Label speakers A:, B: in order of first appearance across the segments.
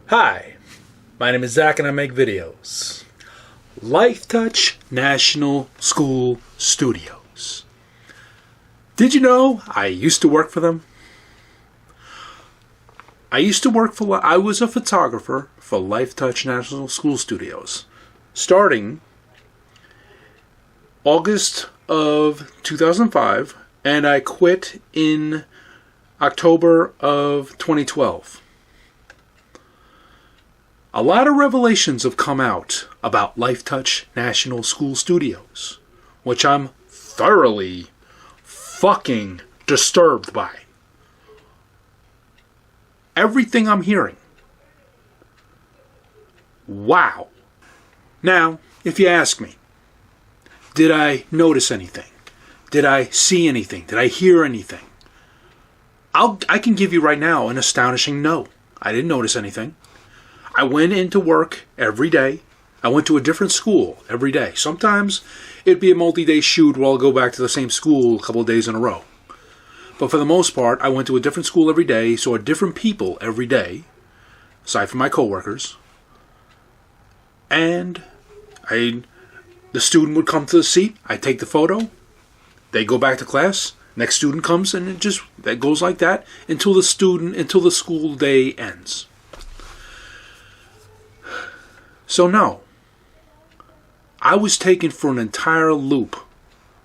A: Hi, my name is Zach and I make videos. Lifetouch National School Studios. Did you know I used to work for them? I was a photographer for Lifetouch National School Studios starting August of 2005, and I quit in October of 2012. A lot of revelations have come out about Lifetouch National School Studios, which I'm thoroughly fucking disturbed by. Everything I'm hearing. Wow. Now, if you ask me, did I notice anything? Did I see anything? Did I hear anything? I can give you right now an astonishing no. I didn't notice anything. I went into work every day. I went to a different school every day. Sometimes it'd be a multi-day shoot where I'll go back to the same school a couple of days in a row. But for the most part, I went to a different school every day, saw different people every day, aside from my coworkers. And the student would come to the seat, I'd take the photo, they go back to class, next student comes, and that goes like that until the school day ends. So no, I was taken for an entire loop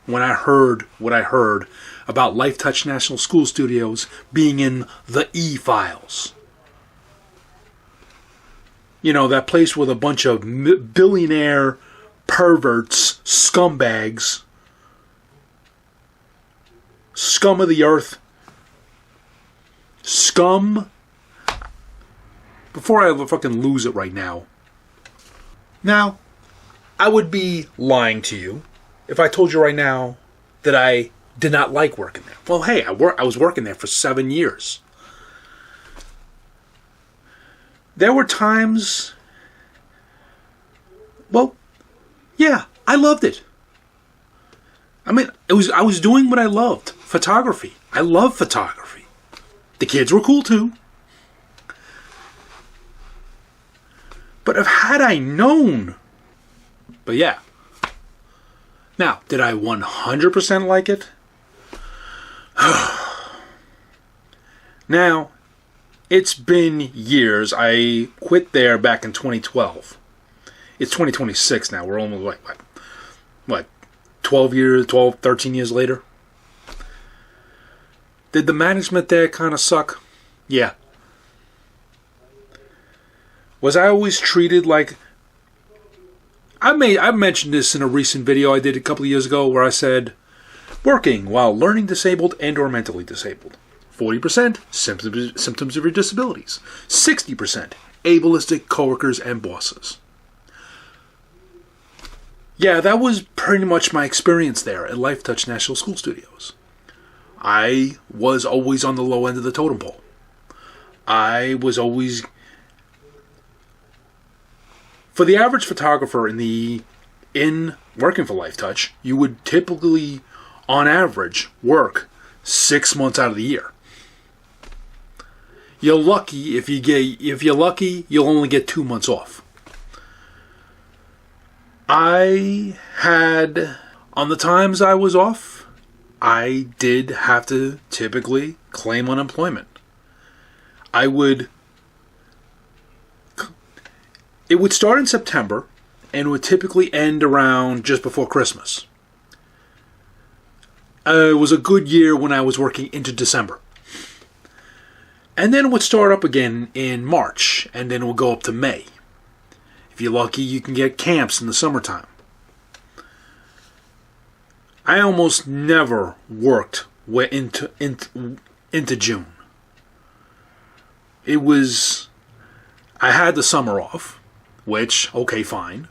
A: when I heard what I heard about Lifetouch National School Studios being in the E-Files. You know, that place with a bunch of billionaire perverts, scumbags, scum of the earth, scum. Before I fucking lose it right now. Now, I would be lying to you if I told you right now that I did not like working there. Well, hey, I was working there for 7 years. There were times, well, yeah, I loved it. I mean, I was doing what I loved, photography. I love photography. The kids were cool too. But had I known, but yeah. Now, did I 100% like it? Now, it's been years. I quit there back in 2012. It's 2026 now. We're almost like, what, 13 years later? Did the management there kind of suck? Yeah. Was I always treated like... I mentioned this in a recent video I did a couple of years ago where I said, working while learning disabled and or mentally disabled. 40% symptoms of your disabilities. 60% ableistic coworkers and bosses. Yeah, that was pretty much my experience there at Lifetouch National School Studios. I was always on the low end of the totem pole. I was always... For the average photographer in working for Lifetouch, you would typically, on average, work 6 months out of the year. You're lucky if you're lucky, you'll only get 2 months off. I had, on the times I was off, I did have to typically claim unemployment. It would start in September and would typically end around just before Christmas. It was a good year when I was working into December. And then it would start up again in March, and then it would go up to May. If you're lucky, you can get camps in the summertime. I almost never worked into June. I had the summer off. Which, okay, fine.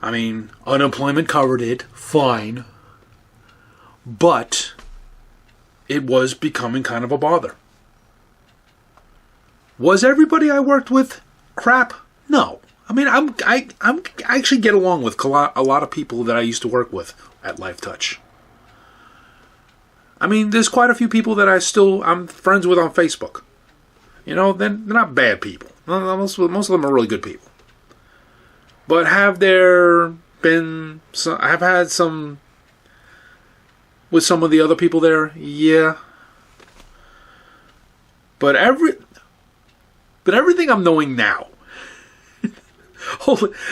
A: I mean, unemployment covered it, fine. But it was becoming kind of a bother. Was everybody I worked with crap? No. I mean, I actually get along with a lot of people that I used to work with at Lifetouch. I mean, there's quite a few people that I'm friends with on Facebook. You know, they're not bad people. Most of them are really good people. But have there been I've had some with some of the other people there? Yeah. But everything I'm knowing now,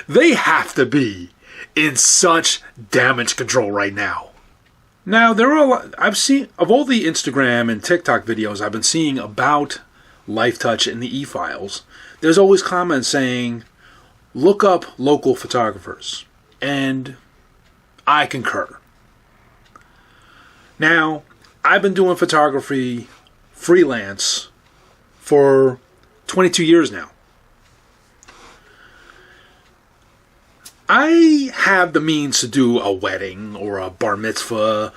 A: they have to be in such damage control right now. Now, there are a lot, I've seen, of all the Instagram and TikTok videos I've been seeing about Lifetouch and the e-files, there's always comments saying, look up local photographers. And I concur. Now, I've been doing photography freelance for 22 years now. I have the means to do a wedding or a bar mitzvah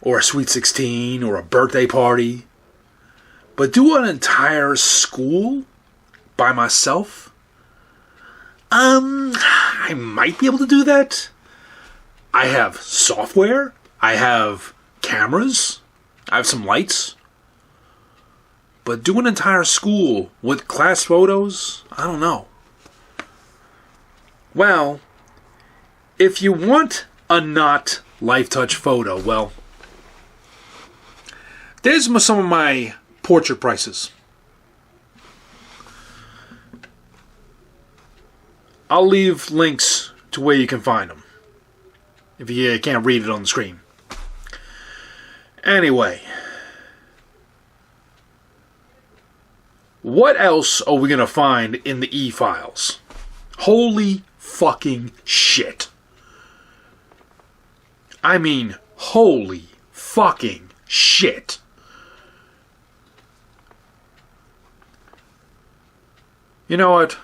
A: or a sweet 16 or a birthday party. But do an entire school by myself? I might be able to do that. I have software. I have cameras. I have some lights. But do an entire school with class photos? I don't know. Well, if you want a not Lifetouch photo, well, there's some of my portrait prices. I'll leave links to where you can find them, if you can't read it on the screen. Anyway, what else are we going to find in the e-files? Holy fucking shit. I mean, holy fucking shit. You know what?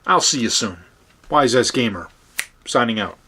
A: I'll see you soon. Wise Ass Gamer, signing out.